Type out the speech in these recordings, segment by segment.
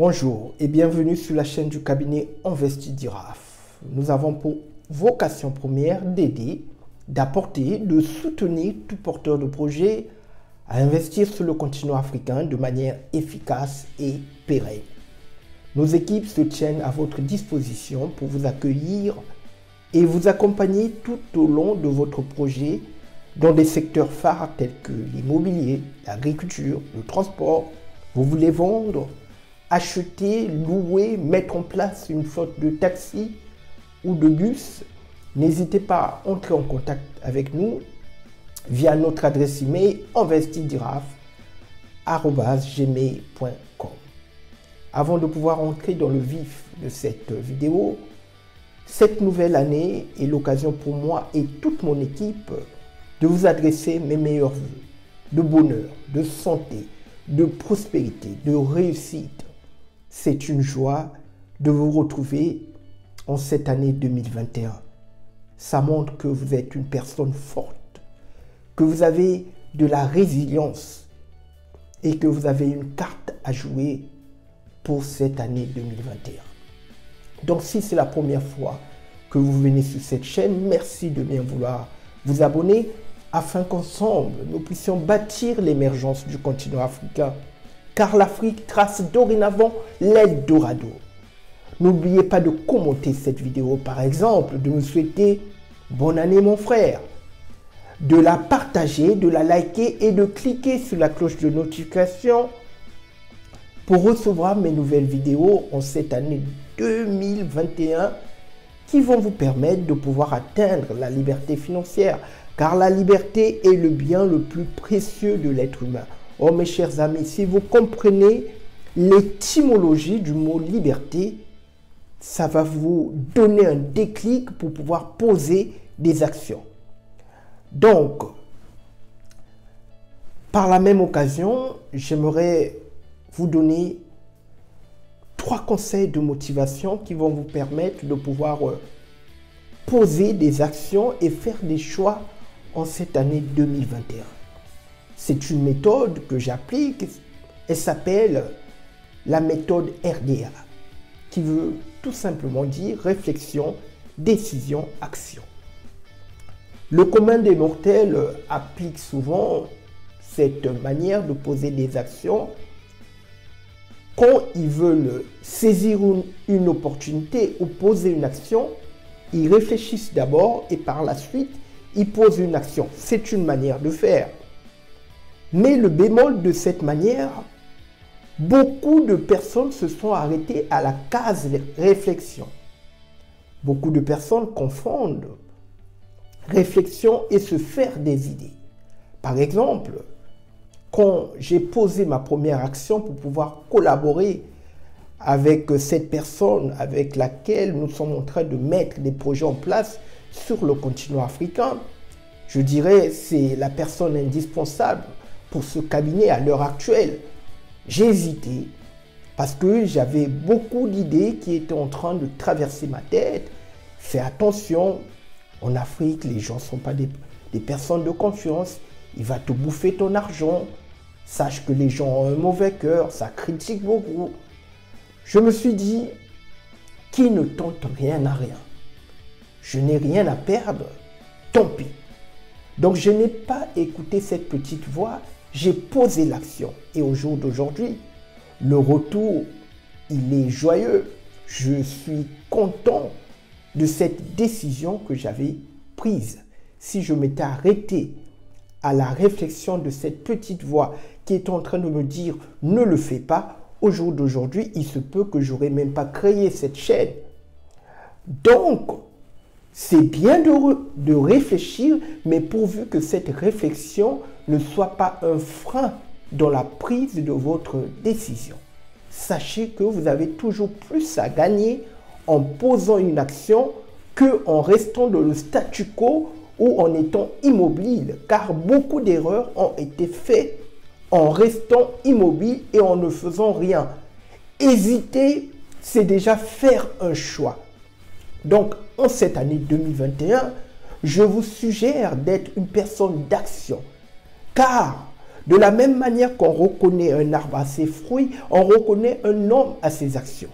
Bonjour et bienvenue sur la chaîne du cabinet Investidiraf. Nous avons pour vocation première d'aider, d'apporter, de soutenir tout porteur de projet à investir sur le continent africain de manière efficace et pérenne. Nos équipes se tiennent à votre disposition pour vous accueillir et vous accompagner tout au long de votre projet dans des secteurs phares tels que l'immobilier, l'agriculture, le transport. Vous voulez vendre, acheter, louer, mettre en place une flotte de taxis ou de bus, n'hésitez pas à entrer en contact avec nous via notre adresse email investidiraf@gmail.com. Avant de pouvoir entrer dans le vif de cette vidéo, cette nouvelle année est l'occasion pour moi et toute mon équipe de vous adresser mes meilleurs vœux de bonheur, de santé, de prospérité, de réussite. C'est une joie de vous retrouver en cette année 2021. Ça montre que vous êtes une personne forte, que vous avez de la résilience et que vous avez une carte à jouer pour cette année 2021. Donc si c'est la première fois que vous venez sur cette chaîne, merci de bien vouloir vous abonner afin qu'ensemble nous puissions bâtir l'émergence du continent africain. Car l'Afrique trace dorénavant l'Eldorado. N'oubliez pas de commenter cette vidéo, par exemple, de me souhaiter bonne année mon frère, de la partager, de la liker et de cliquer sur la cloche de notification pour recevoir mes nouvelles vidéos en cette année 2021 qui vont vous permettre de pouvoir atteindre la liberté financière, car la liberté est le bien le plus précieux de l'être humain. Oh mes chers amis, si vous comprenez l'étymologie du mot liberté, ça va vous donner un déclic pour pouvoir poser des actions. Donc, par la même occasion, j'aimerais vous donner 3 conseils de motivation qui vont vous permettre de pouvoir poser des actions et faire des choix en cette année 2021. C'est une méthode que j'applique, elle s'appelle la méthode RDA, qui veut tout simplement dire réflexion, décision, action. Le commun des mortels applique souvent cette manière de poser des actions quand ils veulent saisir une opportunité ou poser une action. Ils réfléchissent d'abord et par la suite, ils posent une action. C'est une manière de faire. Mais le bémol de cette manière, beaucoup de personnes se sont arrêtées à la case réflexion. Beaucoup de personnes confondent réflexion et se faire des idées. Par exemple, quand j'ai posé ma première action pour pouvoir collaborer avec cette personne avec laquelle nous sommes en train de mettre des projets en place sur le continent africain, je dirais c'est la personne indispensable pour ce cabinet à l'heure actuelle. J'ai hésité parce que j'avais beaucoup d'idées qui étaient en train de traverser ma tête. Fais attention, en Afrique, les gens ne sont pas des personnes de confiance. Il va te bouffer ton argent. Sache que les gens ont un mauvais cœur, ça critique beaucoup. Je me suis dit, qui ne tente rien n'a rien. Je n'ai rien à perdre, tant pis. Donc je n'ai pas écouté cette petite voix. J'ai posé l'action et au jour d'aujourd'hui, le retour, il est joyeux. Je suis content de cette décision que j'avais prise. Si je m'étais arrêté à la réflexion de cette petite voix qui est en train de me dire « ne le fais pas », au jour d'aujourd'hui, il se peut que je n'aurais même pas créé cette chaîne. Donc, c'est bien de réfléchir, mais pourvu que cette réflexion ne soit pas un frein dans la prise de votre décision. Sachez que vous avez toujours plus à gagner en posant une action qu'en restant dans le statu quo ou en étant immobile, car beaucoup d'erreurs ont été faites en restant immobile et en ne faisant rien. Hésiter, c'est déjà faire un choix. Donc, en cette année 2021, je vous suggère d'être une personne d'action. Car De la même manière qu'on reconnaît un arbre à ses fruits, on reconnaît un homme à ses actions.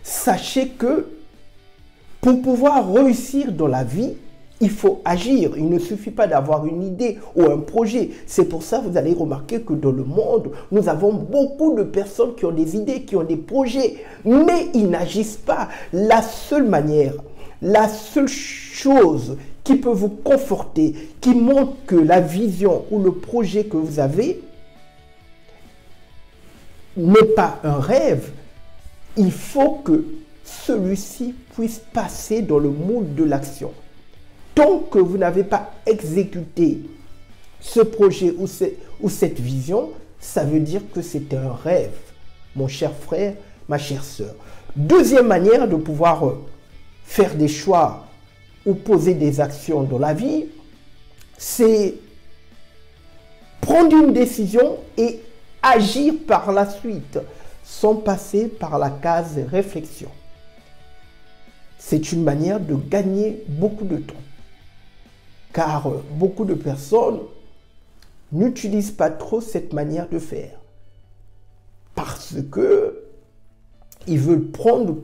Sachez que pour pouvoir réussir dans la vie, il faut agir. Il ne suffit pas d'avoir une idée ou un projet. C'est pour ça que vous allez remarquer que dans le monde, nous avons beaucoup de personnes qui ont des idées, qui ont des projets, mais ils n'agissent pas. La seule manière, la seule chose qui peut vous conforter, qui montre que la vision ou le projet que vous avez n'est pas un rêve, il faut que celui-ci puisse passer dans le moule de l'action. Tant que vous n'avez pas exécuté ce projet ou cette vision, ça veut dire que c'est un rêve, mon cher frère, ma chère sœur. Deuxième manière de pouvoir faire des choix ou poser des actions dans la vie, c'est prendre une décision et agir par la suite, sans passer par la case réflexion. C'est une manière de gagner beaucoup de temps. Car beaucoup de personnes n'utilisent pas trop cette manière de faire. Parce que ils veulent prendre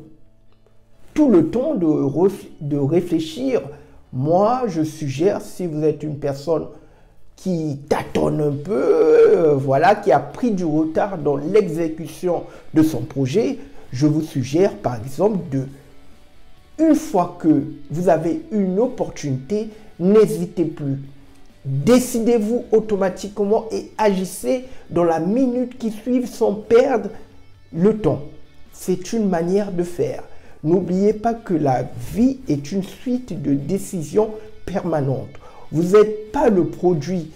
tout le temps de réfléchir. Moi, je suggère, si vous êtes une personne qui tâtonne un peu, voilà, qui a pris du retard dans l'exécution de son projet, je vous suggère par exemple une fois que vous avez une opportunité, n'hésitez plus. Décidez-vous automatiquement et agissez dans la minute qui suit sans perdre le temps. C'est une manière de faire. N'oubliez pas que la vie est une suite de décisions permanentes. Vous n'êtes pas le produit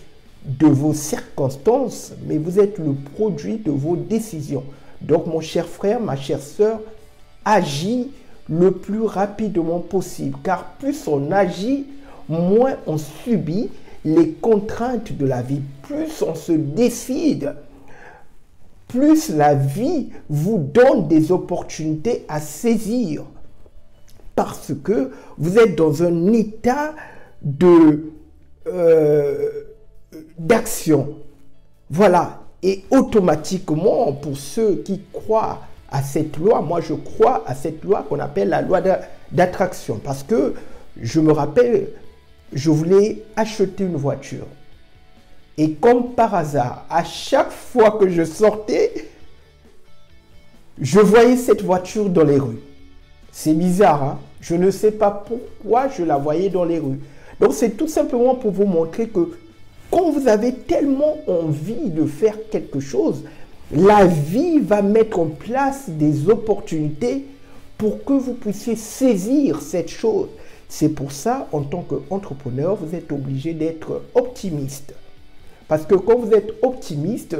de vos circonstances, mais vous êtes le produit de vos décisions. Donc, mon cher frère, ma chère sœur, agis le plus rapidement possible. Car plus on agit, moins on subit les contraintes de la vie. Plus on se décide, plus la vie vous donne des opportunités à saisir. Parce que vous êtes dans un état d'action. Voilà. Et automatiquement, pour ceux qui croient à cette loi, moi je crois à cette loi qu'on appelle la loi d'attraction. Parce que je me rappelle, je voulais acheter une voiture. Et comme par hasard, à chaque fois que je sortais, je voyais cette voiture dans les rues. C'est bizarre, hein? Je ne sais pas pourquoi je la voyais dans les rues. Donc c'est tout simplement pour vous montrer que quand vous avez tellement envie de faire quelque chose, la vie va mettre en place des opportunités pour que vous puissiez saisir cette chose. C'est pour ça, en tant qu'entrepreneur, vous êtes obligé d'être optimiste. Parce que quand vous êtes optimiste,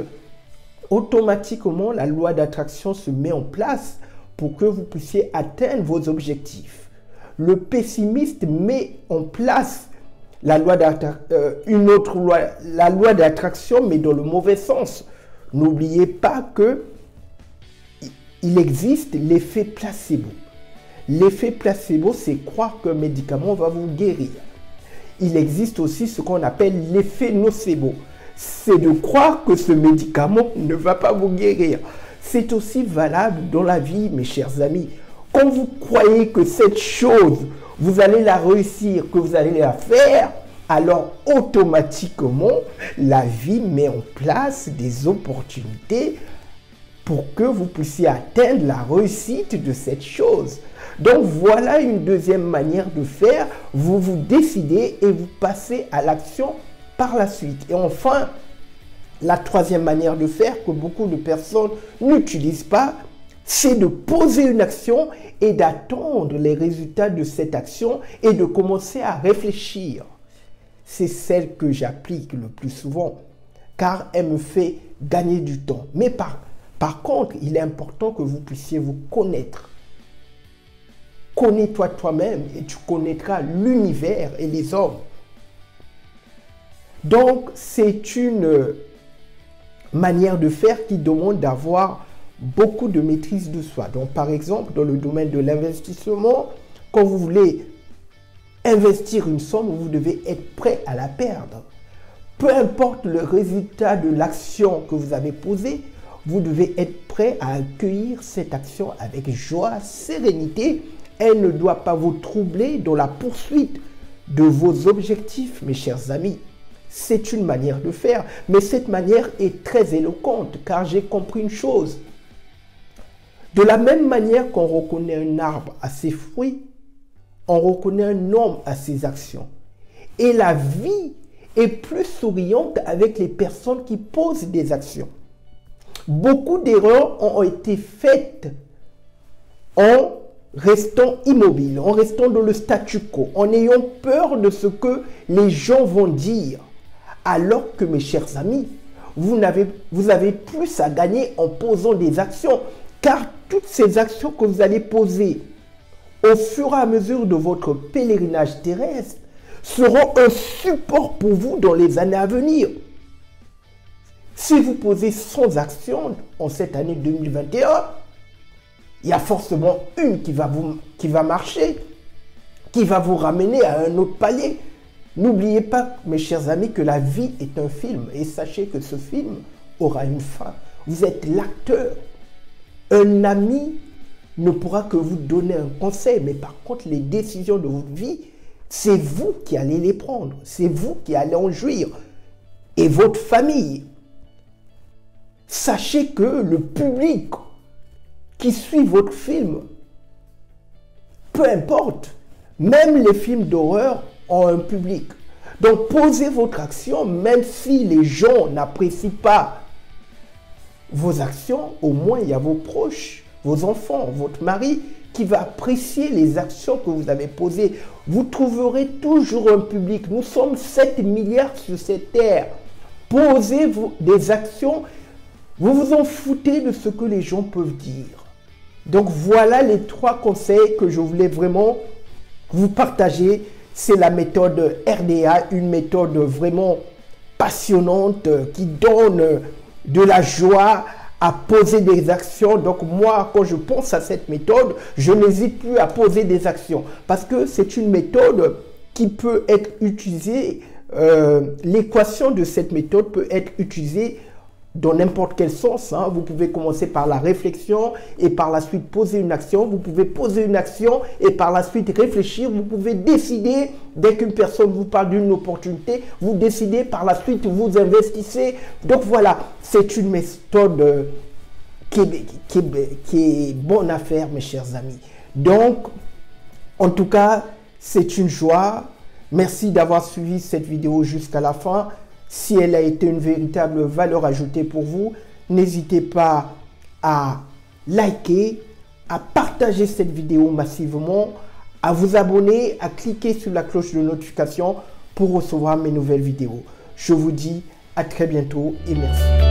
automatiquement, la loi d'attraction se met en place pour que vous puissiez atteindre vos objectifs. Le pessimiste met en place la loi une autre loi, la loi d'attraction, mais dans le mauvais sens. N'oubliez pas que il existe l'effet placebo. L'effet placebo, c'est croire qu'un médicament va vous guérir. Il existe aussi ce qu'on appelle l'effet nocebo. C'est de croire que ce médicament ne va pas vous guérir. C'est aussi valable dans la vie, mes chers amis. Quand vous croyez que cette chose, vous allez la réussir, que vous allez la faire, alors automatiquement, la vie met en place des opportunités pour que vous puissiez atteindre la réussite de cette chose. Donc voilà une deuxième manière de faire. Vous vous décidez et vous passez à l'action par la suite. Et enfin, la troisième manière de faire que beaucoup de personnes n'utilisent pas, c'est de poser une action et d'attendre les résultats de cette action et de commencer à réfléchir. C'est celle que j'applique le plus souvent, car elle me fait gagner du temps. Mais par contre, il est important que vous puissiez vous connaître. Connais-toi toi-même et tu connaîtras l'univers et les hommes. Donc, c'est une manière de faire qui demande d'avoir beaucoup de maîtrise de soi. Donc, par exemple, dans le domaine de l'investissement, quand vous voulez investir une somme, vous devez être prêt à la perdre. Peu importe le résultat de l'action que vous avez posée, vous devez être prêt à accueillir cette action avec joie, sérénité. Elle ne doit pas vous troubler dans la poursuite de vos objectifs, mes chers amis. C'est une manière de faire, mais cette manière est très éloquente, car j'ai compris une chose. De la même manière qu'on reconnaît un arbre à ses fruits, on reconnaît un homme à ses actions. Et la vie est plus souriante avec les personnes qui posent des actions. Beaucoup d'erreurs ont été faites en restant immobile, en restant dans le statu quo, en ayant peur de ce que les gens vont dire. Alors que, mes chers amis, vous avez plus à gagner en posant des actions, car toutes ces actions que vous allez poser au fur et à mesure de votre pèlerinage terrestre seront un support pour vous dans les années à venir. Si vous posez 100 actions en cette année 2021, il y a forcément une qui va marcher, qui va vous ramener à un autre palier. N'oubliez pas, mes chers amis, que la vie est un film et sachez que ce film aura une fin. Vous êtes l'acteur. Un ami ne pourra que vous donner un conseil, mais par contre, les décisions de votre vie, c'est vous qui allez les prendre. C'est vous qui allez en jouir. Et votre famille. Sachez que le public qui suit votre film, peu importe, même les films d'horreur ont un public. Donc posez votre action, même si les gens n'apprécient pas vos actions, au moins il y a vos proches, vos enfants, votre mari qui va apprécier les actions que vous avez posées. Vous trouverez toujours un public. Nous sommes 7 milliards sur cette terre. Posez des actions. Vous vous en foutez de ce que les gens peuvent dire. Donc voilà les 3 conseils que je voulais vraiment vous partager. C'est la méthode RDA, une méthode vraiment passionnante qui donne de la joie à poser des actions. Donc moi, quand je pense à cette méthode, je n'hésite plus à poser des actions parce que c'est une méthode qui peut être utilisée. L'équation de cette méthode peut être utilisée dans n'importe quel sens. Vous pouvez commencer par la réflexion et par la suite poser une action. Vous pouvez poser une action et par la suite réfléchir. Vous pouvez décider, dès qu'une personne vous parle d'une opportunité, vous décidez, par la suite vous investissez. Donc voilà, c'est une méthode qui est bonne à faire, mes chers amis. Donc, en tout cas, c'est une joie. Merci d'avoir suivi cette vidéo jusqu'à la fin. Si elle a été une véritable valeur ajoutée pour vous, n'hésitez pas à liker, à partager cette vidéo massivement, à vous abonner, à cliquer sur la cloche de notification pour recevoir mes nouvelles vidéos. Je vous dis à très bientôt et merci.